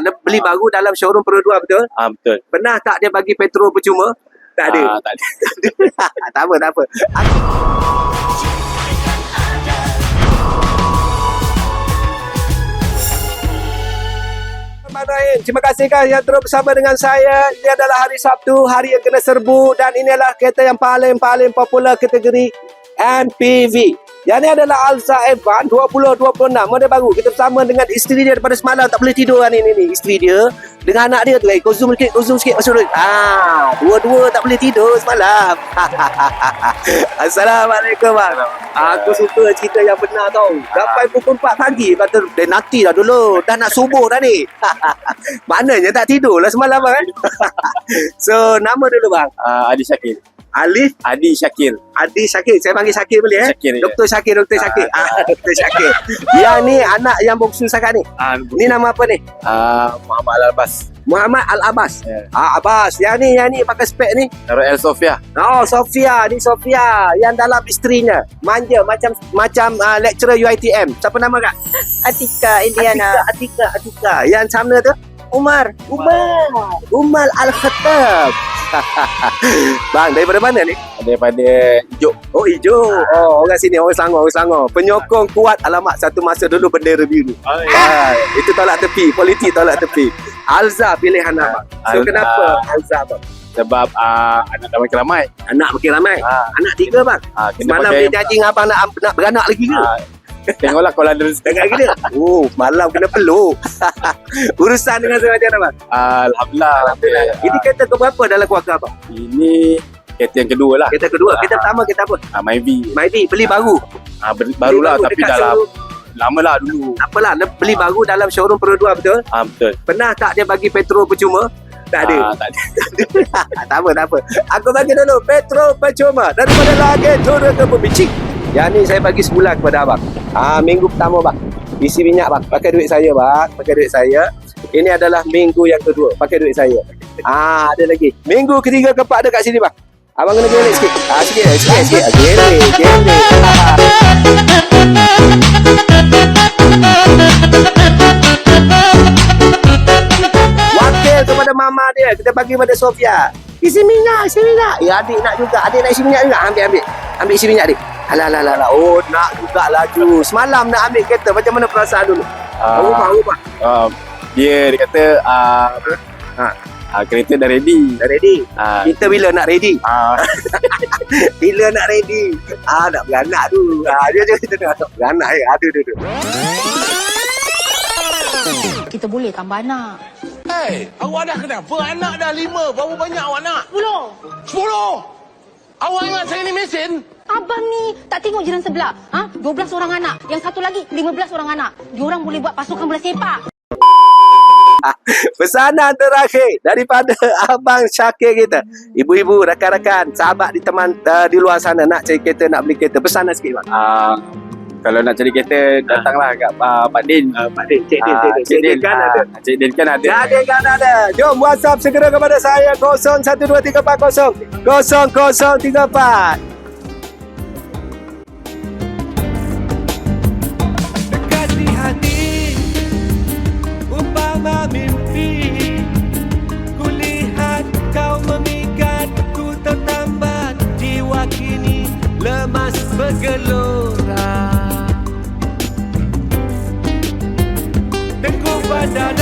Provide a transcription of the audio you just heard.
lah, beli baru dalam showroom Perodua, betul? Betul. Pernah tak dia bagi petrol percuma? Tak ada. Tak ada. Tak apa, tak apa. Terima kasih kan yang terus bersama dengan saya. Ini adalah hari Sabtu, hari yang kena serbu, dan ini adalah kereta yang paling popular kategori MPV. Yang ni adalah Alza Evan 2026, model baru. Kita bersama dengan isteri dia daripada semalam tak boleh tidur ni. Isteri dia dengan anak dia tu. Kau zoom sikit masuk dulu. Dua-dua tak boleh tidur semalam. Assalamualaikum bang. Aku suka cerita yang benar tau. Sampai pukul 4 pagi kata dia nanti dah dulu. Dah nak subuh dah ni. Maknanya tak tidur lah semalam bang. So nama dulu bang. Adi Syakir. Adi Syakir. Saya panggil Syakir boleh Syakir, Dr. Syakir. Dr. Syakir. Yang ni anak yang bongsu sangat ni. Ni nama apa ni? Muhammad Al-Abbas. Muhammad Al-Abbas. Yeah. Abbas. Yang ni pakai spek ni. Royal Sofia. Oh, Sofia. Ni Sofia yang dalam isterinya. Manja macam lecturer UiTM. Siapa nama kak? Atika Indiana. Atika. Yang sana tu? Umar Al-Khattab. Bang, daripada mana ni? Daripada Ijuk. Oh, hijau. Oh, orang sini, orang Selangor. Penyokong kuat. Alamak, satu masa dulu bendera biru. Itu tolak tepi. Politik tolak tepi. Alza pilihan abang. So, kenapa Alza bang? Sebab anak dah makin ramai. Anak makin ramai. Anak 3 bang. Semalam dia janji dengan abang nak beranak lagi ke? Tengoklah kalau ada rezeki. Tengok kita. Oh, malam kena peluk. Urusan dengan saya macam mana bang? Alhamdulillah. Ini kereta keberapa dalam keluarga abang? Ini kereta yang kedua lah. Kereta kedua. Kereta pertama kereta apa? Myvi. Beli baru. Barulah tapi dalam lama lah dulu. Apalah, beli baru dalam showroom Perodua, betul? Betul. Pernah tak dia bagi petrol percuma? Tak ada. Tak ada. Tak apa. Aku bagi dulu petrol percuma daripada lagi turun ke pembicik. Yang ni saya bagi sebulan kepada abang. Minggu pertama bang, isi minyak bang, pakai duit saya bang, Ini adalah minggu yang kedua, pakai duit saya. Ada lagi. Minggu ketiga keempat ada kat sini bang. Abang kena gelek sikit. Sikit. Gelek. Wakil kepada mama dia, kita bagi pada Sofia. Isi minyak. Ya, adik nak juga. Adik nak isi minyak juga. Ambil isi minyak adik. Alah. Oh, nak juga laju. Semalam nak ambil kereta. Macam mana perasaan dulu? Rumah. Dia kata kereta dah ready. Kita bila nak ready? Bila nak ready? Nak beranak tu. Dia nak beranak. Ada. Kita boleh tambah anak. Awak dah kenapa? Anak dah 5. Berapa banyak awak nak? 10. Awak ingat saya ni mesin? Abang ni tak tengok jiran sebelah. 12 orang anak. Yang satu lagi 15 orang anak. Diorang boleh buat pasukan bola sepak. Pesanan terakhir daripada Abang Syakir kita. Ibu-ibu, rakan-rakan, sahabat di luar sana nak cari kereta, nak beli kereta. Pesanan sikit bang. Kalau nak cari kereta, datanglah kat Pak Din. Cik Din kan ada. Cik Din kan ada. Jom WhatsApp segera kepada saya 012340 0034. Dekati hati umpama mimpi, kulihat kau memikat, ku tertambat, jiwa kini lemas bergelora. Tengku badan